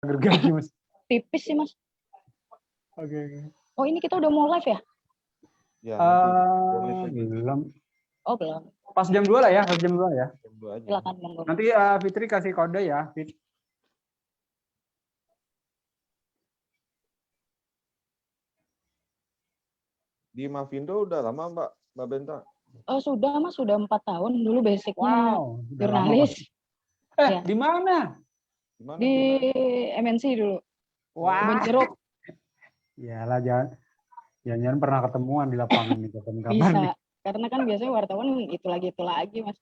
gergaji Mas. Tipis sih Mas. Oke. Oh ini kita udah mau live ya? Ya, nanti Belum. Oh belum. Pas jam 2 lah ya, pas jam 2 ya. jam 2 aja. Silakan monggo. Nanti Fitri kasih kode ya, Fit. Di Mavindo udah lama Mbak Benta? Oh sudah Mas, sudah 4 tahun. Dulu basicnya Wow, udah lama, jurnalis. Ya. di mana? Gimana, Di MNC dulu. Wah. Kebun Jeruk. Iyalah, jangan pernah ketemuan di lapangan nih kapan-kapan. Bisa. Karena kan biasanya wartawan itu lagi Mas.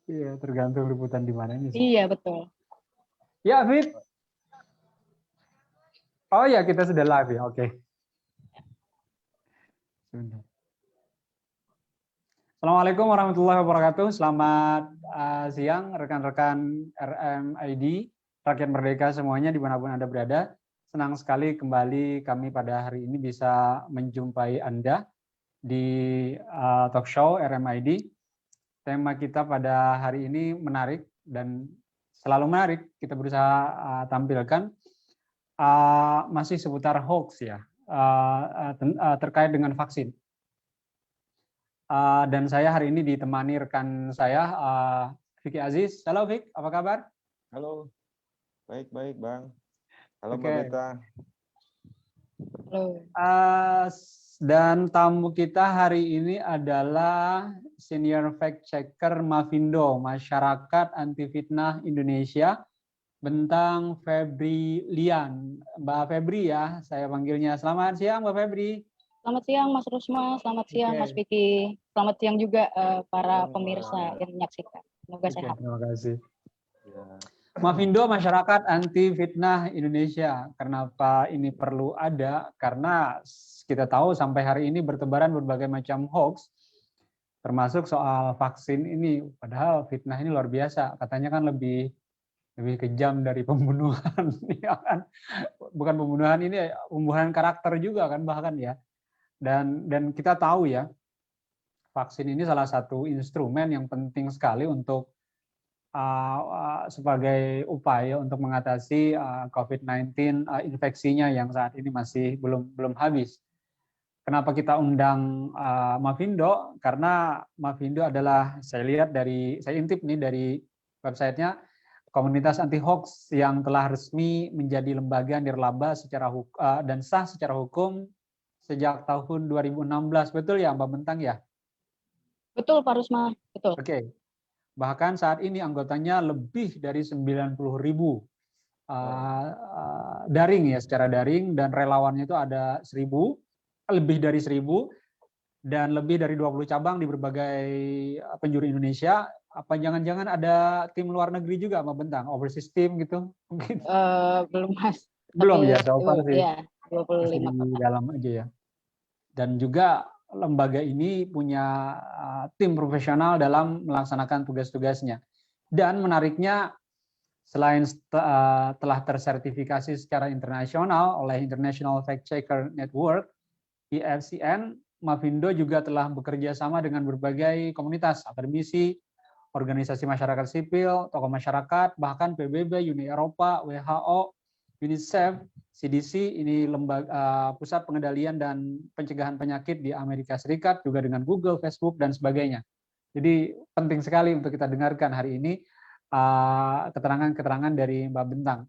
Iya, tergantung liputan di mananya sih. Iya betul. Ya, Fit. Oh ya, kita sudah live ya. Oke. Assalamualaikum warahmatullahi wabarakatuh. Selamat siang rekan-rekan RMID, Rakyat Merdeka semuanya dimanapun Anda berada. Senang sekali kembali kami pada hari ini bisa menjumpai Anda di talk show RMID. Tema kita pada hari ini menarik dan selalu menarik. Kita berusaha tampilkan masih seputar hoax ya, terkait dengan vaksin. Dan saya hari ini ditemani rekan saya, Vicky Aziz. Halo Vic, apa kabar? Halo, baik Bang. Halo Mbak Oke. Benta. Halo. Dan tamu kita hari ini adalah Senior Fact Checker Mavindo, Masyarakat Anti Fitnah Indonesia, Bentang Febri Lian. Mbak Febri ya, saya panggilnya. Selamat siang Mbak Febri. Selamat siang Mas Rusma, selamat siang Mas Vicky. Selamat siang juga para pemirsa yang menyaksikan. Semoga sehat. Terima kasih. Ya. Mavindo, Masyarakat Anti Fitnah Indonesia. Kenapa ini perlu ada? Karena kita tahu sampai hari ini bertebaran berbagai macam hoax, termasuk soal vaksin ini. Padahal fitnah ini luar biasa. Katanya kan lebih kejam dari pembunuhan. Ya kan? Bukan pembunuhan ini, pembunuhan karakter juga kan bahkan ya. Dan kita tahu ya, vaksin ini salah satu instrumen yang penting sekali untuk sebagai upaya untuk mengatasi COVID-19 infeksinya yang saat ini masih belum habis. Kenapa kita undang Mavindo? Karena Mavindo adalah, saya intip nih dari websitenya, komunitas anti hoax yang telah resmi menjadi lembaga nirlaba dan sah secara hukum sejak tahun 2016. Betul ya Mbak Bentang ya? Betul Pak Rusma, betul. Oke. Bahkan saat ini anggotanya lebih dari 90.000 daring ya, secara daring, dan relawannya itu ada 1.000, lebih dari 1.000, dan lebih dari 20 cabang di berbagai penjuru Indonesia. Apa jangan-jangan ada tim luar negeri juga Mbak Bentang, overseas team gitu mungkin? Belum Mas. Belum ya, so far sih. Iya, 25 Masih di kota. dalam aja ya. Dan juga lembaga ini punya tim profesional dalam melaksanakan tugas-tugasnya. Dan menariknya, selain telah tersertifikasi secara internasional oleh International Fact Checker Network, IFCN, Mavindo juga telah bekerja sama dengan berbagai komunitas, akademisi, organisasi masyarakat sipil, tokoh masyarakat, bahkan PBB, Uni Eropa, WHO, UNICEF, CDC, ini lembaga pusat pengendalian dan pencegahan penyakit di Amerika Serikat, juga dengan Google, Facebook, dan sebagainya. Jadi penting sekali untuk kita dengarkan hari ini keterangan-keterangan dari Mbak Bentang.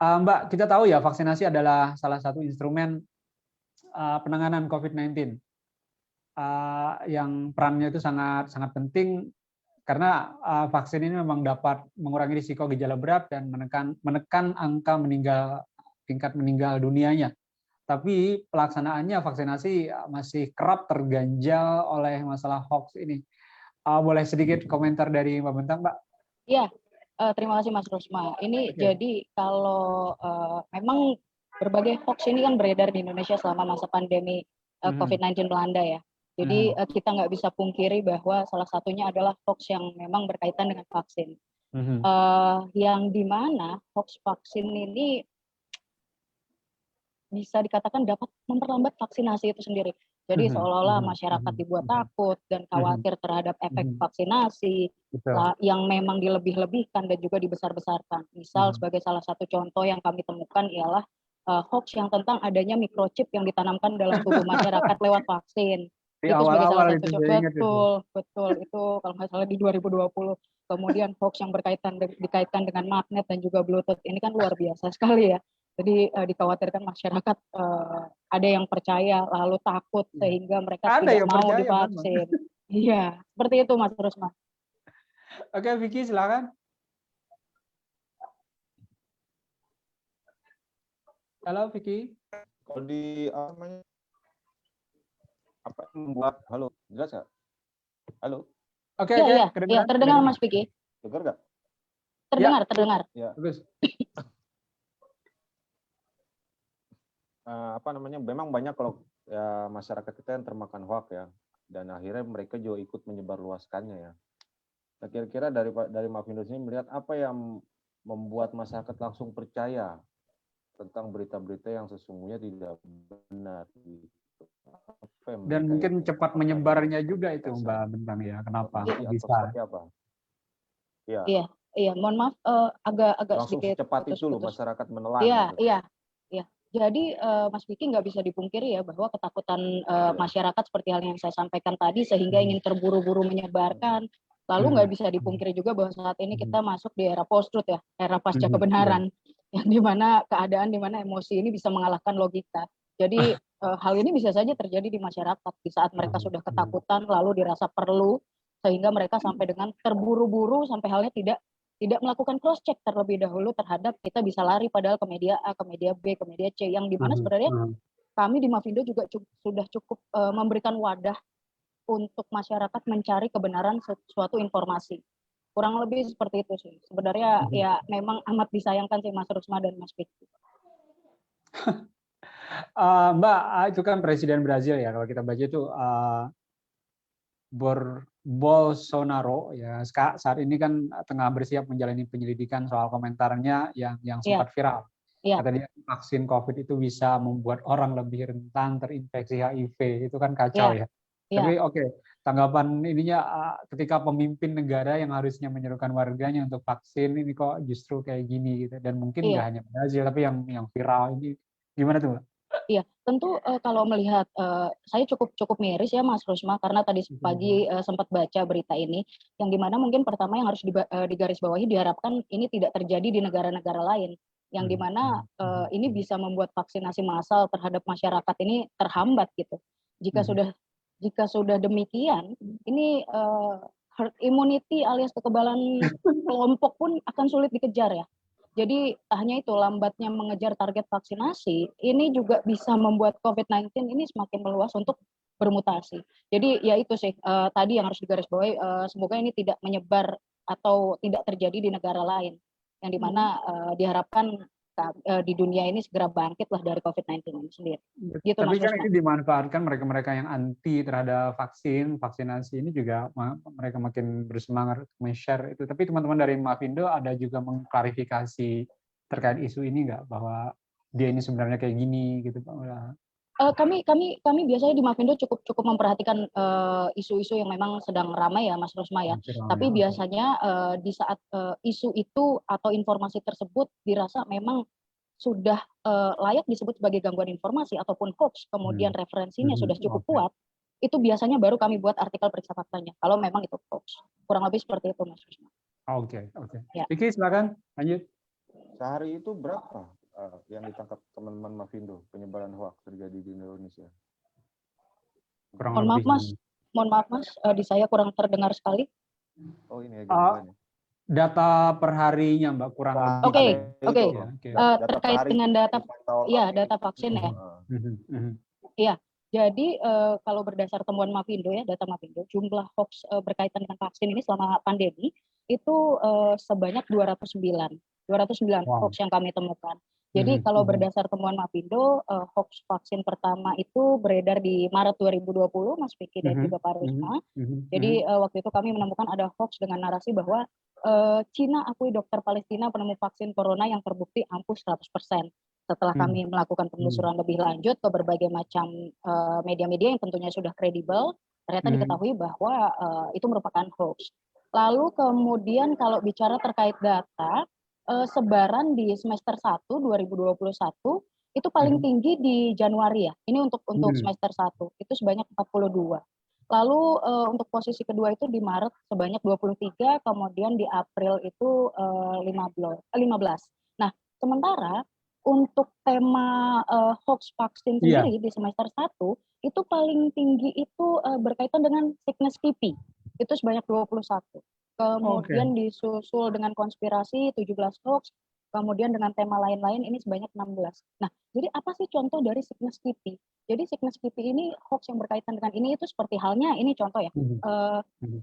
Mbak, kita tahu ya vaksinasi adalah salah satu instrumen penanganan COVID-19 yang perannya itu sangat penting karena vaksin ini memang dapat mengurangi risiko gejala berat dan menekan angka tingkat meninggal dunianya. Tapi pelaksanaannya vaksinasi masih kerap terganjal oleh masalah hoax ini. Boleh sedikit komentar dari Mbak Bentang, Mbak? Iya, terima kasih Mas Rusma. Ini jadi kalau memang berbagai hoax ini kan beredar di Indonesia selama masa pandemi COVID-19 melanda ya. Jadi kita nggak bisa pungkiri bahwa salah satunya adalah hoax yang memang berkaitan dengan vaksin. Yang dimana hoax vaksin ini bisa dikatakan dapat memperlambat vaksinasi itu sendiri. Jadi seolah-olah masyarakat dibuat takut dan khawatir terhadap efek vaksinasi yang memang dilebih-lebihkan dan juga dibesar-besarkan. Misal sebagai salah satu contoh yang kami temukan ialah hoax yang tentang adanya microchip yang ditanamkan dalam tubuh masyarakat lewat vaksin. Di Itu sebagai salah awal-awal satu itu saya ingat itu. betul itu kalau nggak salah di 2020. Kemudian hoax yang dikaitkan dengan magnet dan juga Bluetooth ini kan luar biasa sekali ya. Jadi dikhawatirkan masyarakat ada yang percaya lalu takut sehingga mereka Ada tidak yang mau percaya, divaksin. Iya, seperti itu Mas Rusma. Oke, Vicky silakan. Halo Vicky. Kalau di apa yang membuat jelas nggak? Halo. Oke, iya, terdengar Mas Vicky. Dengar nggak? Terdengar. Ya. Bagus. Memang banyak kalau ya, masyarakat kita yang termakan hoax ya, dan akhirnya mereka juga ikut menyebarluaskannya ya. Nah, kira-kira dari Mavindo ini melihat apa yang membuat masyarakat langsung percaya tentang berita-berita yang sesungguhnya tidak benar. Gitu. Dan mungkin cepat menyebarnya juga itu Mbak Bentang ya. Kenapa bisa? Iya, mohon maaf agak langsung sedikit secepat itu loh masyarakat menelan. Iya. Jadi Mas Vicky nggak bisa dipungkiri ya bahwa ketakutan masyarakat seperti hal yang saya sampaikan tadi sehingga ingin terburu-buru menyebarkan. Lalu nggak bisa dipungkiri juga bahwa saat ini kita masuk di era post-truth ya, era pasca kebenaran, yang dimana keadaan dimana emosi ini bisa mengalahkan logika. Jadi hal ini bisa saja terjadi di masyarakat di saat mereka sudah ketakutan lalu dirasa perlu sehingga mereka sampai dengan terburu-buru sampai halnya tidak melakukan cross check terlebih dahulu terhadap kita bisa lari padahal ke media A, ke media B, ke media C yang dimana sebenarnya kami di Mavindo juga sudah cukup memberikan wadah untuk masyarakat mencari kebenaran suatu informasi. Kurang lebih seperti itu sih. Sebenarnya ya memang amat disayangkan sih Mas Rusma dan Mas Vicky. Mbak, itu kan Presiden Brazil ya, kalau kita baca itu Bolsonaro ya saat ini kan tengah bersiap menjalani penyelidikan soal komentarnya yang sempat viral. Kata dia vaksin COVID itu bisa membuat orang lebih rentan terinfeksi HIV, itu kan kacau ya. Tapi tanggapan ininya ketika pemimpin negara yang harusnya menyerukan warganya untuk vaksin ini kok justru kayak gini gitu. Dan mungkin nggak hanya Brazil tapi yang viral ini gimana tuh Mbak? Iya, tentu kalau melihat saya cukup miris ya Mas Rusma karena tadi pagi sempat baca berita ini yang dimana mungkin pertama yang harus digarisbawahi diharapkan ini tidak terjadi di negara-negara lain yang dimana ini bisa membuat vaksinasi massal terhadap masyarakat ini terhambat gitu. Jika sudah demikian, ini herd immunity alias kekebalan kelompok pun akan sulit dikejar ya. Jadi hanya itu lambatnya mengejar target vaksinasi, ini juga bisa membuat COVID-19 ini semakin meluas untuk bermutasi. Jadi ya itu sih tadi yang harus digarisbawahi, semoga ini tidak menyebar atau tidak terjadi di negara lain, yang dimana diharapkan di dunia ini segera bangkitlah dari COVID-19 ini sendiri. Gitu, tapi Mas kan Rusma. ini dimanfaatkan mereka-mereka yang anti terhadap vaksinasi ini juga mereka makin bersemangat men-share itu. Tapi teman-teman dari Mavindo ada juga mengklarifikasi terkait isu ini nggak, bahwa dia ini sebenarnya kayak gini gitu Pak? Kami biasanya di Mavindo cukup memperhatikan isu-isu yang memang sedang ramai ya Mas Rusma ya. Tapi biasanya di saat isu itu atau informasi tersebut dirasa memang sudah layak disebut sebagai gangguan informasi ataupun hoax, kemudian referensinya sudah cukup kuat, itu biasanya baru kami buat artikel periksa faktanya. Kalau memang itu hoax, kurang lebih seperti itu Mas Rusma. Oke. Vicky silakan lanjut. Sehari itu berapa yang ditangkap teman-teman Mavindo penyebaran hoax terjadi di Indonesia? Mohon maaf Mas, di saya kurang terdengar sekali. Oh ini ya gangguannya. Data per harinya Mbak kurang lebih. Oke. Terkait dengan data vaksin ya. Iya. Jadi kalau berdasar temuan Mavindo ya, data Mavindo, jumlah hoax berkaitan dengan vaksin ini selama pandemi itu sebanyak 209 hoax yang kami temukan. Jadi kalau berdasar temuan Mavindo, hoax vaksin pertama itu beredar di Maret 2020, Mas Vicky dan juga Pak Rusma. Jadi waktu itu kami menemukan ada hoax dengan narasi bahwa Cina akui dokter Palestina penemu vaksin corona yang terbukti ampuh 100%. Setelah kami melakukan penelusuran lebih lanjut ke berbagai macam media-media yang tentunya sudah kredibel, ternyata diketahui bahwa itu merupakan hoax. Lalu kemudian kalau bicara terkait data, sebaran di semester 1 2021 itu paling tinggi di Januari ya. Ini untuk semester 1 itu sebanyak 42. Lalu untuk posisi kedua itu di Maret sebanyak 23, kemudian di April itu 15. Nah, sementara untuk tema hoax vaksin sendiri di semester 1 itu paling tinggi itu berkaitan dengan sickness TB. Itu sebanyak 21. Kemudian disusul dengan konspirasi 17 hoax, kemudian dengan tema lain-lain ini sebanyak 16. Nah, jadi apa sih contoh dari sickness TB? Jadi sickness TB ini hoax yang berkaitan dengan ini itu seperti halnya ini contoh ya,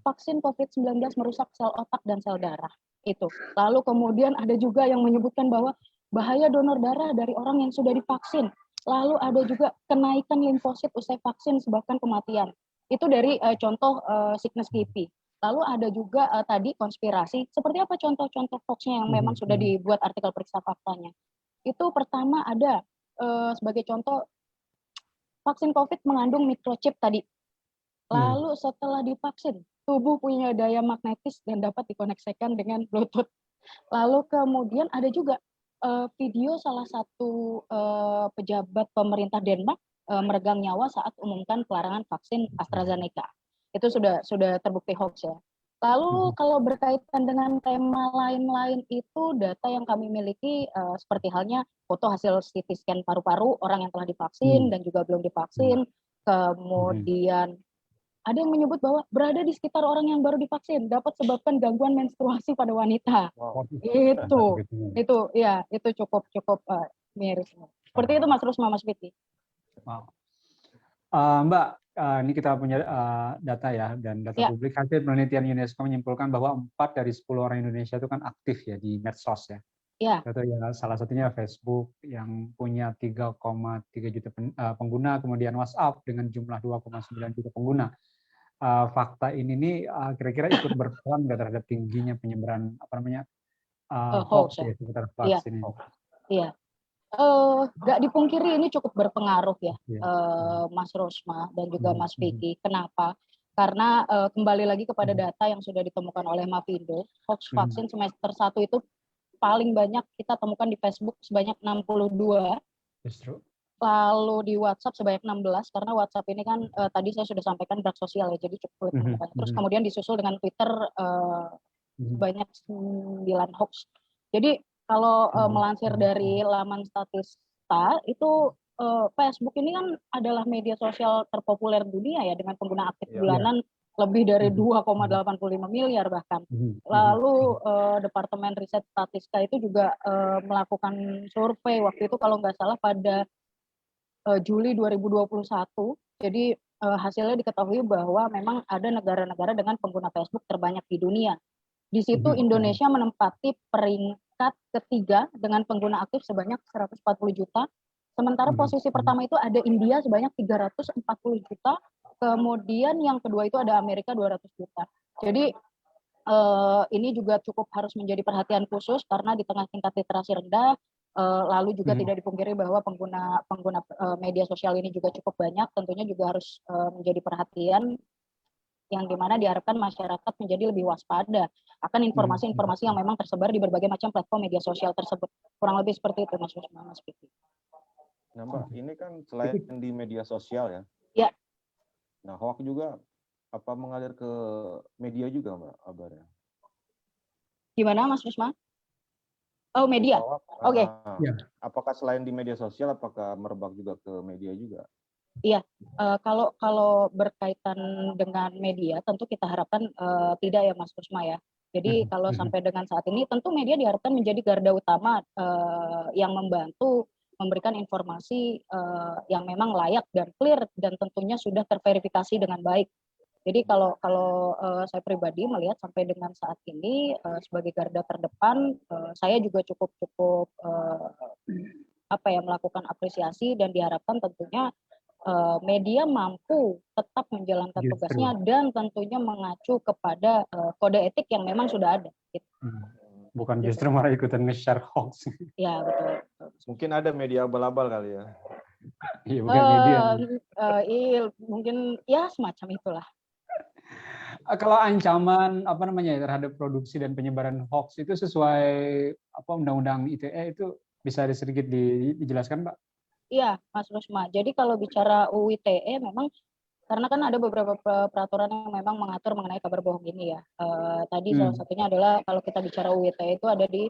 vaksin COVID-19 merusak sel otak dan sel darah itu. Lalu kemudian ada juga yang menyebutkan bahwa bahaya donor darah dari orang yang sudah divaksin. Lalu ada juga kenaikan limfosit usai vaksin sebabkan kematian. Itu dari contoh sickness TB. Lalu ada juga tadi konspirasi. Seperti apa contoh-contoh hoaxnya yang memang sudah dibuat artikel periksa faktanya? Itu pertama ada sebagai contoh vaksin COVID mengandung microchip tadi. Lalu setelah divaksin, tubuh punya daya magnetis dan dapat dikoneksikan dengan Bluetooth. Lalu kemudian ada juga video salah satu pejabat pemerintah Denmark meregang nyawa saat umumkan pelarangan vaksin AstraZeneca. Itu sudah terbukti hoax ya. Lalu kalau berkaitan dengan tema lain-lain itu data yang kami miliki seperti halnya foto hasil CT scan paru-paru orang yang telah divaksin dan juga belum divaksin. Kemudian ada yang menyebut bahwa berada di sekitar orang yang baru divaksin dapat sebabkan gangguan menstruasi pada wanita. Wow. Itu cukup miris. Seperti itu Mas Rusma, Mas Vicky. Wow. Mbak, ini kita punya data ya, dan data publik hasil penelitian UNESCO menyimpulkan bahwa 4 dari 10 orang Indonesia itu kan aktif ya di medsos ya. Contoh ya, salah satunya Facebook yang punya 3,3 juta pengguna, kemudian WhatsApp dengan jumlah 2,9 juta pengguna. Fakta ini nih kira-kira ikut berperan nggak terhadap tingginya penyebaran hoax ya seputar vaksin ini? Iya. Nggak dipungkiri ini cukup berpengaruh ya, Mas Rosma dan juga Mas Vicky. Kenapa? Karena kembali lagi kepada data yang sudah ditemukan oleh Mavindo, hoax vaksin semester 1 itu paling banyak kita temukan di Facebook sebanyak 62. Justru. Lalu di WhatsApp sebanyak 16, karena WhatsApp ini kan tadi saya sudah sampaikan gerak sosial ya, jadi cukup banyak. Terus kemudian disusul dengan Twitter banyak 9 hoax. Jadi kalau melansir dari laman Statista itu Facebook ini kan adalah media sosial terpopuler dunia ya, dengan pengguna aktif bulanan lebih dari 2,85 miliar bahkan. Lalu Departemen Riset Statistika itu juga melakukan survei waktu itu kalau nggak salah pada Juli 2021. Jadi hasilnya diketahui bahwa memang ada negara-negara dengan pengguna Facebook terbanyak di dunia. Di situ Indonesia menempati peringkat ketiga dengan pengguna aktif sebanyak 140 juta. Sementara posisi pertama itu ada India sebanyak 340 juta. Kemudian yang kedua itu ada Amerika 200 juta. Jadi ini juga cukup harus menjadi perhatian khusus karena di tengah tingkat literasi rendah, lalu juga tidak dipungkiri bahwa pengguna media sosial ini juga cukup banyak, tentunya juga harus menjadi perhatian yang dimana diharapkan masyarakat menjadi lebih waspada akan informasi-informasi yang memang tersebar di berbagai macam platform media sosial tersebut. Kurang lebih seperti itu Mas Vicky. Nah Mbak, ini kan selain di media sosial ya. Ya. Nah hoax juga apa mengalir ke media juga Mbak kabarnya? Gimana Mas Rusma? Oh media. Oke. Apakah selain di media sosial, apakah merebak juga ke media juga? Iya, kalau berkaitan dengan media, tentu kita harapkan tidak ya Mas Rusma ya. Jadi kalau sampai dengan saat ini, tentu media diharapkan menjadi garda utama yang membantu memberikan informasi yang memang layak dan clear dan tentunya sudah terverifikasi dengan baik. Jadi kalau saya pribadi melihat sampai dengan saat ini sebagai garda terdepan, saya juga cukup melakukan apresiasi dan diharapkan tentunya media mampu tetap menjalankan tugasnya dan tentunya mengacu kepada kode etik yang memang sudah ada. Gitu. Bukan justru malah ikutan nge-share hoax. Ya betul. Mungkin ada media abal-abal kali ya. Iya, bukan media. Iya, mungkin ya semacam itulah. Kalau ancaman apa namanya ya, terhadap produksi dan penyebaran hoax itu sesuai apa Undang-Undang ITE itu bisa sedikit dijelaskan, Pak? Iya, Mas Rusma. Jadi kalau bicara UU ITE memang karena kan ada beberapa peraturan yang memang mengatur mengenai kabar bohong ini ya. Tadi salah satunya adalah kalau kita bicara UU ITE itu ada di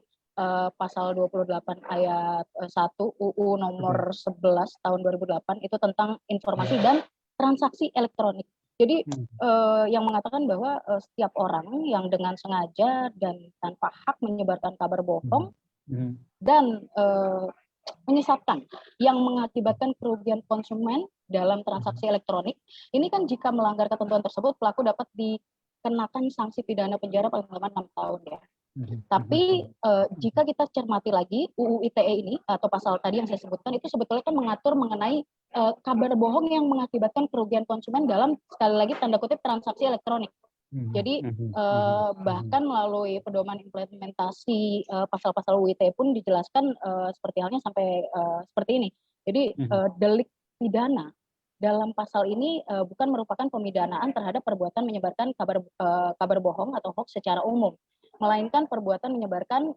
pasal 28 ayat 1 UU nomor 11 tahun 2008 itu tentang informasi dan transaksi elektronik. Jadi yang mengatakan bahwa setiap orang yang dengan sengaja dan tanpa hak menyebarkan kabar bohong dan menyesatkan yang mengakibatkan kerugian konsumen dalam transaksi elektronik, ini kan jika melanggar ketentuan tersebut pelaku dapat dikenakan sanksi pidana penjara paling lama 6 tahun ya. Tapi jika kita cermati lagi UU ITE ini atau pasal tadi yang saya sebutkan itu sebetulnya kan mengatur mengenai kabar bohong yang mengakibatkan kerugian konsumen dalam sekali lagi tanda kutip transaksi elektronik. Jadi bahkan melalui pedoman implementasi pasal-pasal UU ITE pun dijelaskan seperti halnya sampai seperti ini. Jadi delik pidana dalam pasal ini bukan merupakan pemidanaan terhadap perbuatan menyebarkan kabar bohong atau hoax secara umum, melainkan perbuatan menyebarkan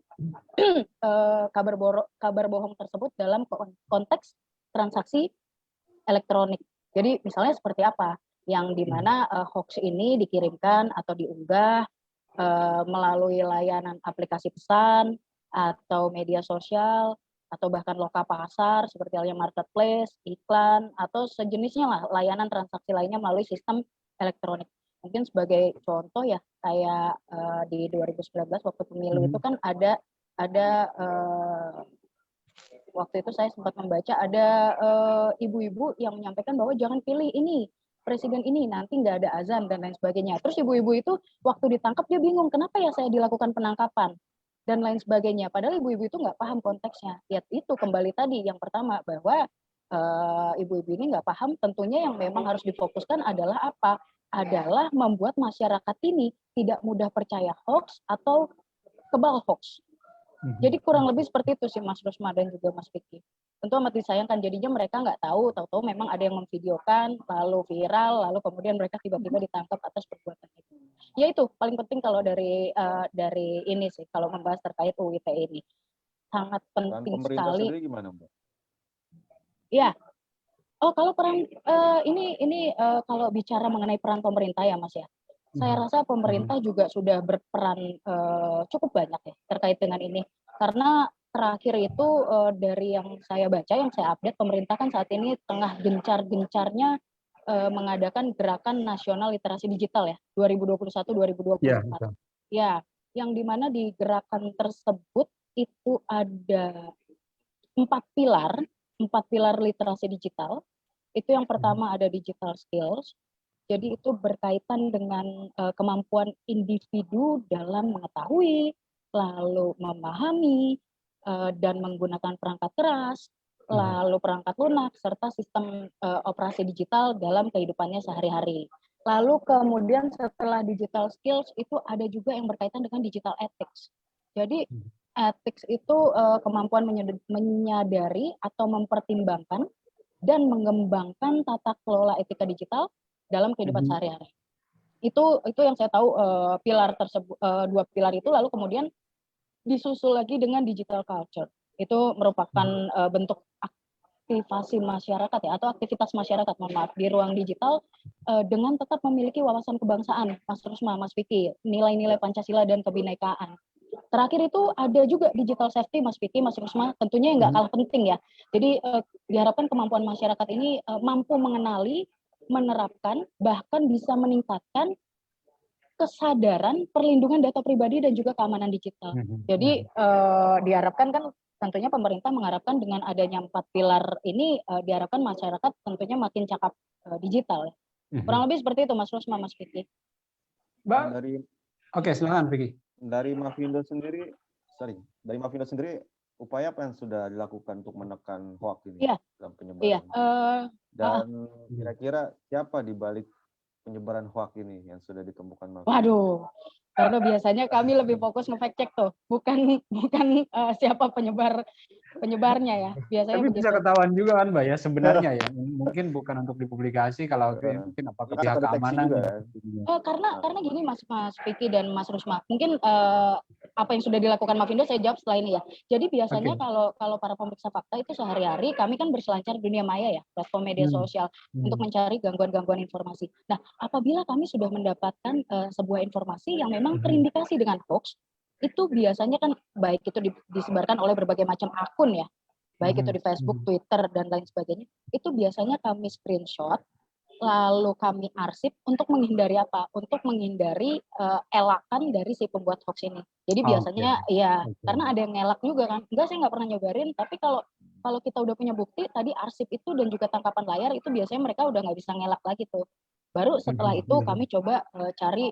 kabar bohong tersebut dalam konteks transaksi elektronik. Jadi misalnya seperti apa? Yang dimana hoax ini dikirimkan atau diunggah melalui layanan aplikasi pesan atau media sosial atau bahkan loka pasar seperti halnya marketplace, iklan atau sejenisnya lah layanan transaksi lainnya melalui sistem elektronik. Mungkin sebagai contoh ya kayak di 2019 waktu pemilu itu kan ada waktu itu saya sempat membaca ada ibu-ibu yang menyampaikan bahwa jangan pilih ini presiden ini nanti nggak ada azan dan lain sebagainya. Terus ibu-ibu itu waktu ditangkap dia bingung kenapa ya saya dilakukan penangkapan dan lain sebagainya. Padahal ibu-ibu itu nggak paham konteksnya. Ya itu kembali tadi yang pertama bahwa ibu-ibu ini nggak paham. Tentunya yang memang harus difokuskan adalah apa? Adalah membuat masyarakat ini tidak mudah percaya hoax atau kebal hoax. Jadi kurang lebih seperti itu sih Mas Rusma dan juga Mas Vicky. Tentu amat disayangkan jadinya mereka nggak tahu memang ada yang memvideokan, lalu viral, lalu kemudian mereka tiba-tiba ditangkap atas perbuatan itu. Ya itu paling penting kalau dari ini sih kalau membahas terkait UU ITE ini sangat penting sekali. Sendiri gimana, Mbak? Ya. Oh kalau peran ini kalau bicara mengenai peran pemerintah ya Mas ya. Saya rasa pemerintah juga sudah berperan cukup banyak ya terkait dengan ini. Karena terakhir itu dari yang saya baca, yang saya update, pemerintah kan saat ini tengah gencar-gencarnya mengadakan gerakan nasional literasi digital ya, 2021-2024. Ya, yang dimana di gerakan tersebut itu ada 4 pilar literasi digital. Itu yang pertama ada digital skills. Jadi itu berkaitan dengan kemampuan individu dalam mengetahui, lalu memahami, dan menggunakan perangkat keras, lalu perangkat lunak, serta sistem operasi digital dalam kehidupannya sehari-hari. Lalu kemudian setelah digital skills itu ada juga yang berkaitan dengan digital ethics. Jadi ethics itu kemampuan menyadari atau mempertimbangkan dan mengembangkan tata kelola etika digital dalam kehidupan sehari-hari. Itu yang saya tahu pilar tersebut, 2 pilar itu, lalu kemudian disusul lagi dengan digital culture. Itu merupakan bentuk aktivasi masyarakat ya atau aktivitas masyarakat di ruang digital dengan tetap memiliki wawasan kebangsaan, Mas Rusma, Mas Vicky, nilai-nilai Pancasila dan kebinekaan. Terakhir itu ada juga digital safety, Mas Vicky, Mas Rusma, tentunya yang nggak kalah penting ya. Jadi diharapkan kemampuan masyarakat ini mampu mengenali, menerapkan, bahkan bisa meningkatkan kesadaran perlindungan data pribadi dan juga keamanan digital. Jadi diharapkan kan tentunya pemerintah mengharapkan dengan adanya 4 pilar ini diharapkan masyarakat tentunya makin cakap digital. Kurang lebih seperti itu Mas Rusma, Mas Vicky. Mbak, Oke, silakan Vicky. Dari Mavindo sendiri, upaya apa yang sudah dilakukan untuk menekan hoax ini dalam penyebaran? Dan kira-kira siapa di balik penyebaran hoax ini yang sudah ditemukan Mavindo? Waduh, Karena biasanya kami lebih fokus nge-fact check tuh, bukan bukan siapa penyebarnya ya. Biasanya Tapi bisa begitu. ketahuan juga kan Mbak ya sebenarnya ya. Mungkin bukan untuk dipublikasi kalau mungkin apakah Bisa pihak kedeteksi keamanan juga gitu. kan. Karena gini Mas Vicky dan Mas Rusma, mungkin apa yang sudah dilakukan Mavindo saya jawab setelah ini ya. Jadi biasanya Oke. kalau para pemeriksa fakta itu sehari-hari kami kan berselancar di dunia maya ya, platform media sosial untuk mencari gangguan-gangguan informasi. Nah, apabila kami sudah mendapatkan sebuah informasi yang memang terindikasi dengan hoax, itu biasanya kan baik itu disebarkan oleh berbagai macam akun ya, baik itu di Facebook, Twitter dan lain sebagainya. Itu biasanya kami screenshot lalu kami arsip untuk menghindari apa? Untuk menghindari elakan dari si pembuat hoax ini. Jadi biasanya ya karena ada yang ngelak juga kan. Enggak, saya nggak pernah nyobarin, tapi kalau kita udah punya bukti tadi arsip itu dan juga tangkapan layar itu biasanya mereka udah nggak bisa ngelak lagi tuh. Baru setelah itu kami coba cari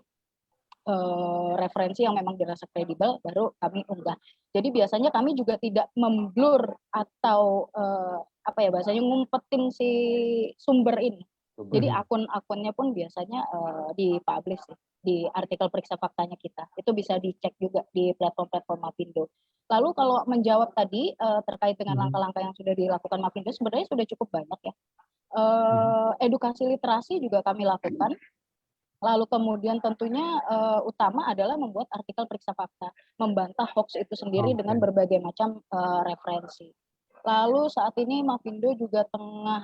referensi yang memang dirasa kredibel, baru kami unggah. Jadi biasanya kami juga tidak memblur atau apa ya bahasanya ngumpetin si sumber ini. Jadi akun-akunnya pun biasanya dipublish di artikel periksa faktanya kita. Itu bisa dicek juga di platform-platform Mavindo. Lalu kalau menjawab tadi terkait dengan langkah-langkah yang sudah dilakukan Mavindo, sebenarnya sudah cukup banyak ya. Edukasi literasi juga kami lakukan. Lalu kemudian tentunya utama adalah membuat artikel periksa fakta, membantah hoax itu sendiri dengan berbagai macam referensi. Lalu saat ini Mavindo juga tengah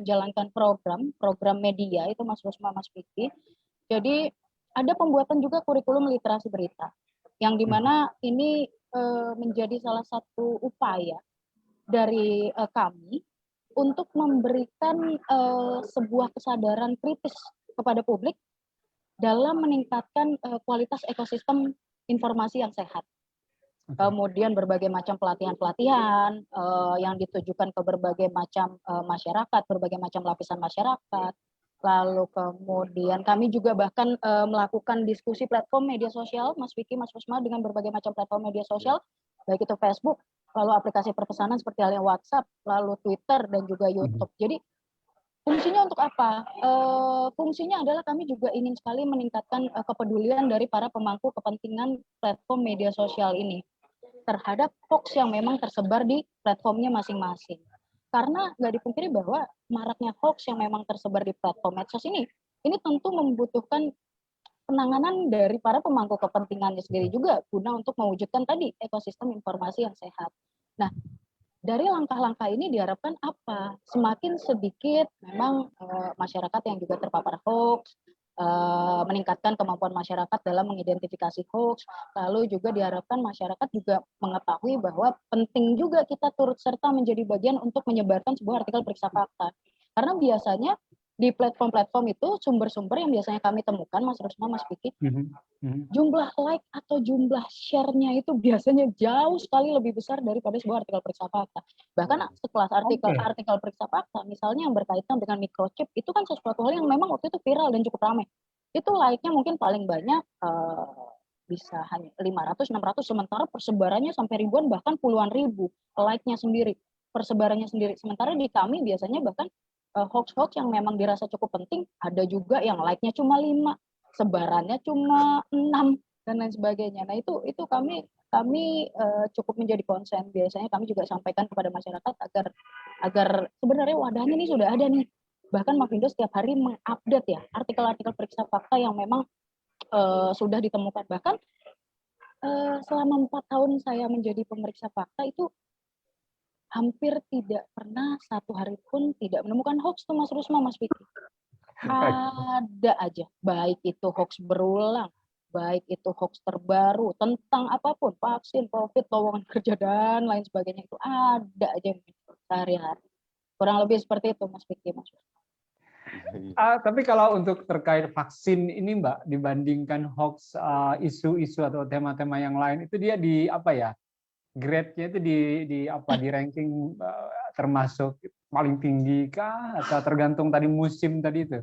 menjalankan program media itu Mas Rusma, Mas Vicky. Jadi ada pembuatan juga kurikulum literasi berita, yang dimana ini menjadi salah satu upaya dari kami untuk memberikan sebuah kesadaran kritis kepada publik dalam meningkatkan kualitas ekosistem informasi yang sehat. Kemudian berbagai macam pelatihan-pelatihan yang ditujukan ke berbagai macam masyarakat, berbagai macam lapisan masyarakat. Lalu kemudian kami juga bahkan melakukan diskusi platform media sosial, Mas Vicky, Mas Rusma, dengan berbagai macam platform media sosial, baik itu Facebook, lalu aplikasi perpesanan seperti halnya WhatsApp, lalu Twitter, dan juga YouTube. Jadi fungsinya untuk apa? Fungsinya adalah kami juga ingin sekali meningkatkan kepedulian dari para pemangku kepentingan platform media sosial ini terhadap hoax yang memang tersebar di platformnya masing-masing. Karena nggak dipungkiri bahwa maraknya hoax yang memang tersebar di platform medsos ini tentu membutuhkan penanganan dari para pemangku kepentingannya sendiri juga guna untuk mewujudkan tadi ekosistem informasi yang sehat. Nah, dari langkah-langkah ini diharapkan apa? Semakin sedikit memang masyarakat yang juga terpapar hoax, meningkatkan kemampuan masyarakat dalam mengidentifikasi hoax, lalu juga diharapkan masyarakat juga mengetahui bahwa penting juga kita turut serta menjadi bagian untuk menyebarkan sebuah artikel periksa fakta. Karena biasanya di platform-platform itu sumber-sumber yang biasanya kami temukan, Mas Rusma, Mas Vicky, jumlah like atau jumlah share-nya itu biasanya jauh sekali lebih besar daripada sebuah artikel periksa fakta. Bahkan sekelas artikel periksa fakta, misalnya yang berkaitan dengan microchip, itu kan sesuatu hal yang memang waktu itu viral dan cukup ramai. Itu like-nya mungkin paling banyak bisa hanya 500, 600, sementara persebarannya sampai ribuan, bahkan puluhan ribu like-nya sendiri, persebarannya sendiri. Sementara di kami biasanya bahkan hoax-hoax yang memang dirasa cukup penting, ada juga yang like-nya cuma 5, sebarannya cuma 6 dan lain sebagainya. Nah itu kami cukup menjadi concern. Biasanya kami juga sampaikan kepada masyarakat agar sebenarnya wadahnya ini sudah ada nih. Bahkan Mavindo setiap hari mengupdate ya artikel-artikel periksa fakta yang memang sudah ditemukan. Bahkan selama 4 tahun saya menjadi pemeriksa fakta itu hampir tidak pernah satu hari pun tidak menemukan hoax tuh Mas Rusma, Mas Vicky. Ada aja, baik itu hoax berulang, baik itu hoax terbaru tentang apapun, vaksin, COVID, lowongan kerja dan lain sebagainya, itu ada aja sehari-hari. Kurang lebih seperti itu Mas Vicky, Mas. Tapi kalau untuk terkait vaksin ini Mbak, dibandingkan hoax, isu-isu atau tema-tema yang lain, itu dia di apa ya? Grade-nya itu di ranking termasuk paling tinggi kah atau tergantung tadi musim tadi itu?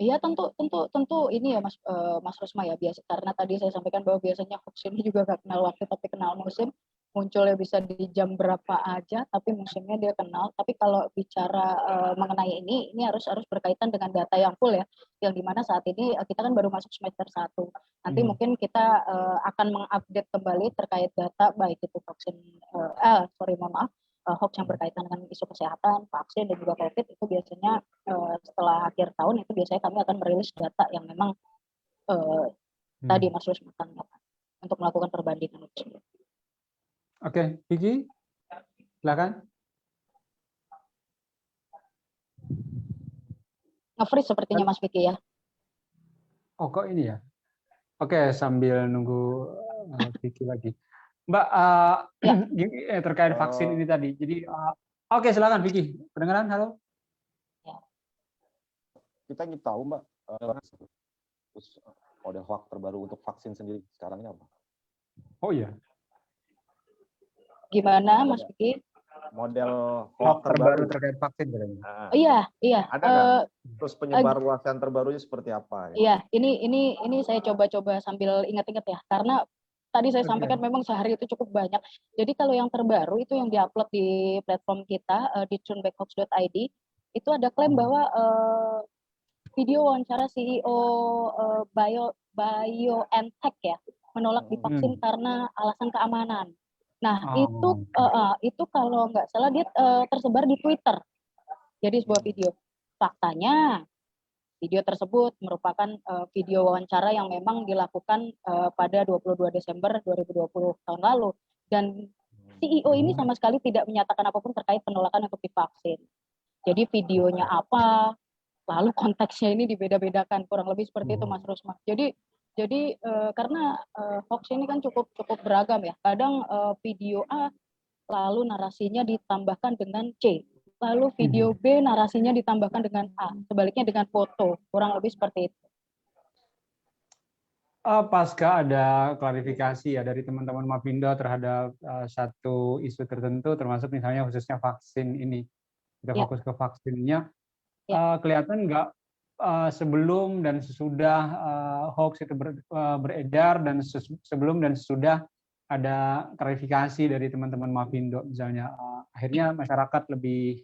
Iya tentu ini ya Mas Rusma ya, biasa karena tadi saya sampaikan bahwa biasanya hoax ini juga nggak kenal waktu tapi kenal musim. munculnya bisa di jam berapa aja, tapi musimnya dia kenal. Tapi kalau bicara mengenai ini harus berkaitan dengan data yang full ya, yang dimana saat ini kita kan baru masuk semester 1. Nanti mungkin kita akan mengupdate kembali terkait data, baik itu vaksin, hoax yang berkaitan dengan isu kesehatan, vaksin, dan juga COVID, itu biasanya setelah akhir tahun, itu biasanya kami akan merilis data yang memang tadi Mas Rusma tanyakan, untuk melakukan perbandingan itu. Oke, Vicky, silakan. Nge-freeze sepertinya Mas Vicky ya. Oh, kok ini ya? Oke, sambil nunggu Vicky lagi. Mbak, terkait vaksin ini tadi. Jadi, oke, silakan Vicky. Kedengaran? Halo? Ya. Kita ingin tahu, Mbak, model hoax terbaru untuk vaksin sendiri sekarang ini apa? Oh iya. Gimana Mas Vicky? Model hoax terbaru terkait vaksin katanya. Iya. Ada nggak? Terus penyebar luasan terbarunya seperti apa? Iya, ini saya coba sambil ingat-ingat ya, karena tadi saya sampaikan memang sehari itu cukup banyak. Jadi kalau yang terbaru itu yang diupload di platform kita di tunbackhoax.id, itu ada klaim bahwa video wawancara CEO BioNTech ya menolak divaksin karena alasan keamanan. Nah, itu kalau nggak salah dia tersebar di Twitter. Jadi sebuah video. Faktanya video tersebut merupakan video wawancara yang memang dilakukan pada 22 Desember 2020 tahun lalu, dan CEO ini sama sekali tidak menyatakan apapun terkait penolakan untuk divaksin. Jadi videonya apa, lalu konteksnya ini dibeda-bedakan, kurang lebih seperti itu Mas Rusma. Jadi karena hoax ini kan cukup beragam ya. Kadang video A lalu narasinya ditambahkan dengan C. Lalu video B narasinya ditambahkan dengan A, sebaliknya dengan foto, kurang lebih seperti itu. Pasca ada klarifikasi ya dari teman-teman Mavindo terhadap satu isu tertentu, termasuk misalnya khususnya vaksin ini. Kita fokus ke vaksinnya. Kelihatan nggak sebelum dan sesudah hoax itu beredar, dan sebelum dan sesudah ada klarifikasi dari teman-teman Mavindo misalnya, akhirnya masyarakat lebih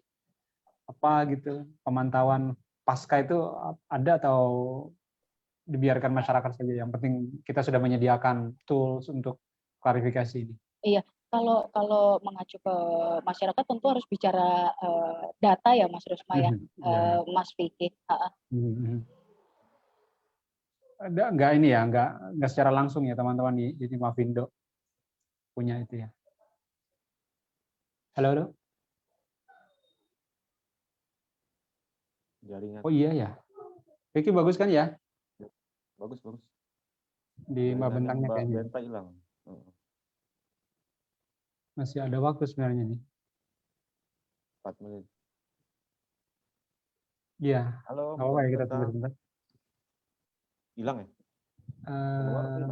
gitu, pemantauan pasca itu ada atau dibiarkan masyarakat saja, yang penting kita sudah menyediakan tools untuk klarifikasi ini? Iya, kalau mengacu ke masyarakat tentu harus bicara data ya Mas Rusma ya, Mas Vicky. Ada nggak ini ya, nggak secara langsung ya teman-teman di Mavindo punya itu ya? Halo? Jaringan. Oh iya ya. Vicky bagus kan ya? Bagus. Di Mbak Bentangnya kayaknya. Mbak Bentang hilang. Masih ada waktu sebenarnya nih. 4 menit. Iya. Halo. Ya, kita tunggu sebentar. Hilang ya?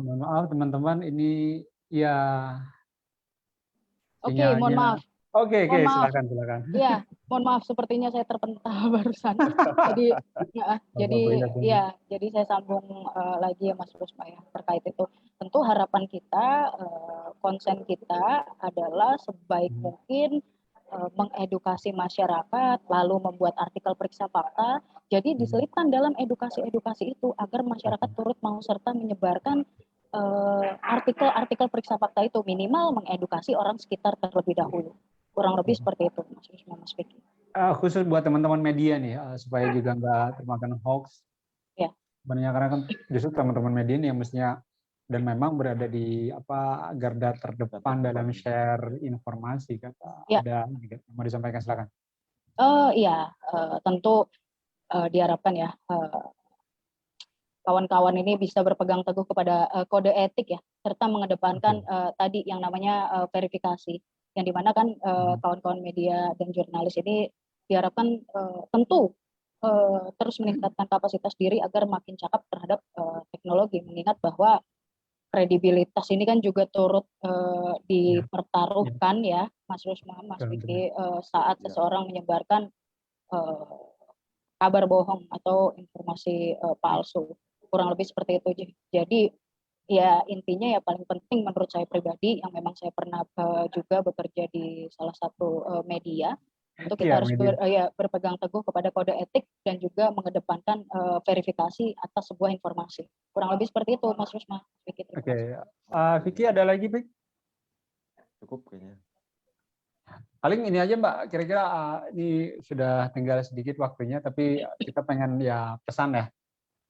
Mohon maaf teman-teman, ini ya. Oke, mohon maaf. Oke, silakan. Iya, mohon maaf, sepertinya saya terpental barusan. Jadi saya sambung lagi ya Mas Rusma ya terkait itu. Tentu harapan kita, konsen kita adalah sebaik mungkin mengedukasi masyarakat, lalu membuat artikel periksa fakta. Jadi diselipkan dalam edukasi itu agar masyarakat turut mau serta menyebarkan artikel periksa fakta itu, minimal mengedukasi orang sekitar terlebih dahulu. Kurang lebih seperti itu, Mas Vicky. Khusus buat teman-teman media nih, supaya juga nggak termakan hoax. Ya. Sebenarnya karena kan justru teman-teman media ini yang mestinya dan memang berada di garda terdepan dalam share informasi kan. Ya. Ada mau disampaikan, silakan. Tentu diharapkan ya kawan-kawan ini bisa berpegang teguh kepada kode etik ya, serta mengedepankan tadi yang namanya verifikasi, yang dimana kan kawan-kawan media dan jurnalis ini diharapkan tentu terus meningkatkan kapasitas diri agar makin cakap terhadap teknologi, mengingat bahwa kredibilitas ini kan juga turut dipertaruhkan ya Mas Rusma, Mas Vicky, saat seseorang menyebarkan kabar bohong atau informasi palsu, kurang lebih seperti itu. Jadi ya intinya ya paling penting menurut saya pribadi yang memang saya pernah juga bekerja di salah satu media, untuk kita harus berpegang teguh kepada kode etik dan juga mengedepankan verifikasi atas sebuah informasi. Kurang lebih seperti itu, Mas Rusma. Oke, Vicky ada lagi, Vicky? Cukup kayaknya. Paling ini aja Mbak, kira-kira ini sudah tinggal sedikit waktunya, tapi kita pengen ya pesan ya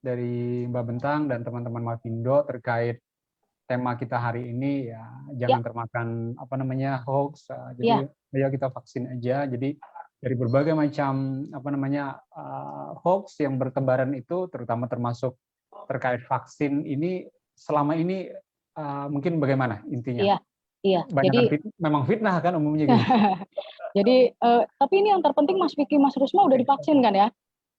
dari Mbak Bentang dan teman-teman Mavindo terkait tema kita hari ini ya, jangan termakan apa namanya hoax. Jadi ayo kita vaksin aja. Jadi dari berbagai macam apa namanya hoax yang bertebaran itu, terutama termasuk terkait vaksin ini, selama ini mungkin bagaimana intinya? Iya. Jadi memang fitnah kan umumnya gitu. Jadi tapi ini yang terpenting Mas Vicky, Mas Rusma udah divaksin kan ya?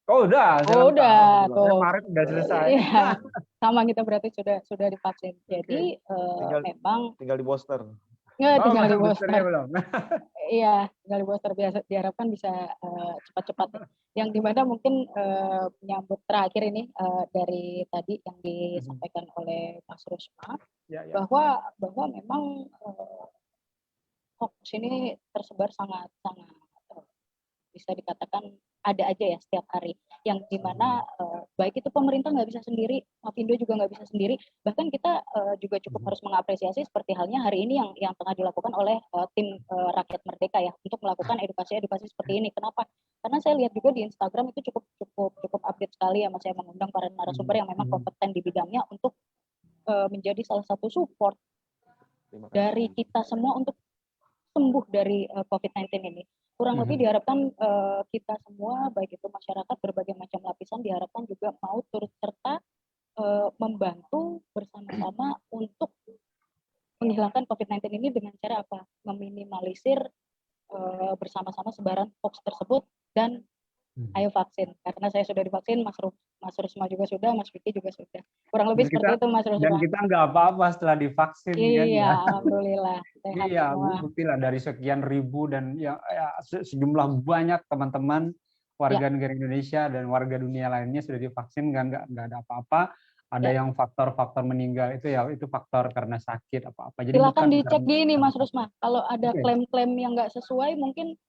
Oh udah. Udah. Tuh. Maret udah selesai. Iya. Sama kita berarti sudah divaksin. Jadi memang tinggal di booster. Tinggal di booster. Iya, tinggal di booster, biasa diharapkan bisa cepat-cepat. Yang dimana mungkin menyambut terakhir ini dari tadi yang disampaikan oleh Mas Rusma, bahwa memang hoax ini tersebar sangat bisa dikatakan ada aja ya setiap hari, yang dimana baik itu pemerintah nggak bisa sendiri, Mavindo juga nggak bisa sendiri, bahkan kita juga cukup harus mengapresiasi seperti halnya hari ini yang tengah dilakukan oleh tim Rakyat Merdeka ya, untuk melakukan edukasi seperti ini. Kenapa? Karena saya lihat juga di Instagram itu cukup update sekali ya Mas, saya mengundang para narasumber yang memang kompeten di bidangnya untuk menjadi salah satu support dari kita semua untuk sembuh dari COVID-19 ini. Kurang lebih diharapkan kita semua, baik itu masyarakat berbagai macam lapisan, diharapkan juga mau turut serta membantu bersama-sama untuk menghilangkan COVID-19 ini dengan cara apa? Meminimalisir bersama-sama sebaran hoax tersebut, dan ayo vaksin. Karena saya sudah divaksin, Mas Rusma juga sudah, Mas Vicky juga sudah. Kurang lebih seperti itu Mas Rusma. Dan kita nggak apa-apa setelah divaksin kan ya. Iya, alhamdulillah. Iya, bukti lah dari sekian ribu dan ya sejumlah banyak teman-teman warga negara Indonesia dan warga dunia lainnya sudah divaksin, nggak ada apa-apa. Ada yang faktor-faktor meninggal itu ya itu faktor karena sakit apa-apa. Jadi silakan dicek gini Mas Rusma. Kalau ada klaim-klaim yang nggak sesuai, mungkin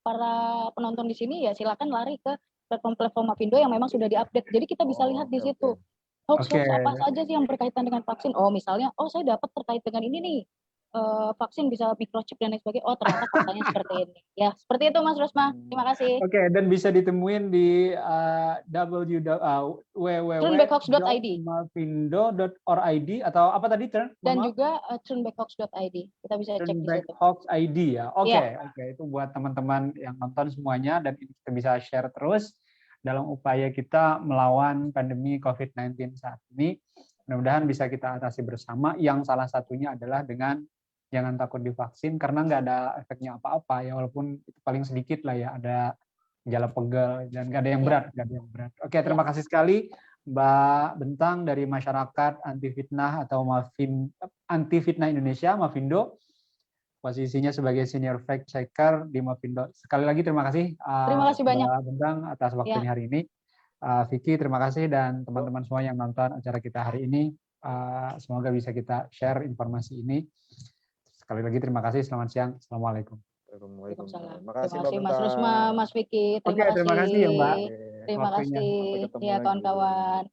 para penonton di sini ya silakan lari ke platform Mavindo yang memang sudah diupdate. Jadi kita bisa lihat di situ hoax apa saja sih yang berkaitan dengan vaksin. Oh misalnya, saya dapat terkait dengan ini nih, vaksin bisa microchip dan lain sebagainya. Oh ternyata faktanya seperti ini. Ya seperti itu Mas Rusma. Terima kasih. Dan bisa ditemuin di www.turnbackhoax.id mavindo.org atau apa tadi dan juga turnbackhoax.id. Kita bisa cek di situ. Turnbackhoax.id ya. Oke, itu buat teman-teman yang nonton semuanya, dan kita bisa share terus dalam upaya kita melawan pandemi COVID-19 saat ini. Mudah-mudahan bisa kita atasi bersama, yang salah satunya adalah dengan jangan takut divaksin, karena nggak ada efeknya apa-apa ya, walaupun itu paling sedikit lah ya, ada gejala pegal dan nggak ada yang berat. Oke, terima kasih sekali Mbak Bentang dari Masyarakat Anti Fitnah atau Anti Fitnah Indonesia, Mavindo, posisinya sebagai senior fact checker di Mavindo. Sekali lagi terima kasih. Terima kasih banyak Mbak Bentang atas waktunya hari ini. Vicky terima kasih, dan teman-teman semua yang nonton acara kita hari ini. Semoga bisa kita share informasi ini. Sekali lagi terima kasih. Selamat siang. Assalamualaikum. Waalaikumsalam. Terima kasih Mas Rusma, Mas Vicky. Terima kasih ya Mbak. Terima kasih ya kawan-kawan.